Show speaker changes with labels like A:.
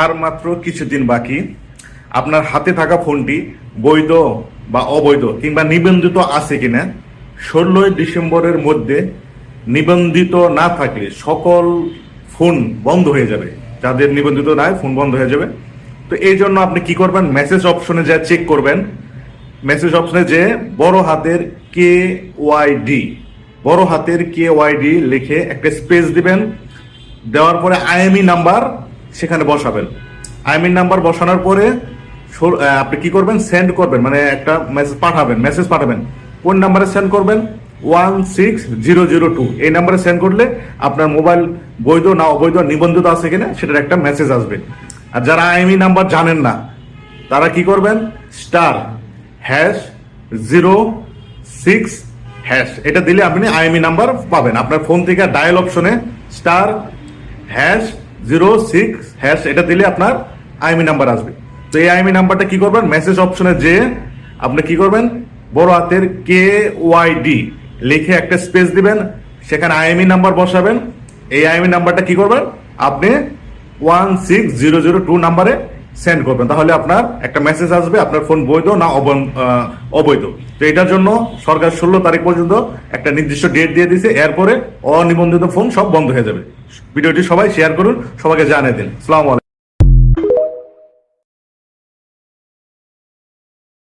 A: আর মাত্র কিছুদিন বাকি। আপনার হাতে থাকা ফোনটি বৈধ বা অবৈধ কিংবা নিবন্ধিত আছে কিনা 16 ডিসেম্বরের মধ্যে নিবন্ধিত না থাকলে সকল ফোন বন্ধ হয়ে যাবে। যাদের নিবন্ধিত নাই ফোন বন্ধ হয়ে যাবে। তো এই জন্য আপনি কি করবেন, মেসেজ অপশনে যা চেক করবেন। মেসেজ অপশনে যে বড় হাতের KYD লিখে একটা স্পেস দিবেন। দেওয়ার পরে IMEI নাম্বার সেখানে বসাবেন। IMEI নাম্বার বসানোর পরে আপনি কি করবেন, সেন্ড করবেন, মানে একটা মেসেজ পাঠাবেন। কোন নাম্বারে সেন্ড করবেন? 16002 এই নাম্বারে সেন্ড করলে আপনার মোবাইল বৈধ না অবৈধ নিবন্ধিত আছে কিনা সেটার একটা মেসেজ আসবে। আর যারা IMEI নাম্বার জানেন না তারা কি করবেন, *#06# এটা দিলে আপনি IMEI নাম্বার পাবেন। আপনার ফোন থেকে ডায়াল অপশনে *#06# এটা দিলে আপনার IMEI নাম্বার আসবে। তো এই IMEI নাম্বারটা কি করবেন, মেসেজ অপশনে যে আপনি কি করবেন, বড় হাতের KYD লিখে একটা স্পেস দিবেন, সেখানে IMEI নাম্বার বসাবেন। এই IMEI নাম্বারটা কি করবেন, আপনি 16002 নাম্বারে সেন্ড করবেন। তাহলে আপনার একটা মেসেজ আসবে আপনার ফোন বৈধ না অবৈধ। তো এটার জন্য সরকার 16 তারিখ পর্যন্ত একটা নির্দিষ্ট ডেট দিয়ে দিয়েছে। এরপরে অনিবন্ধিত ফোন সব বন্ধ হয়ে যাবে। ভিডিওটি সবাই শেয়ার করুন, সবাইকে জানিয়ে দিন। আসসালামু আলাইকুম।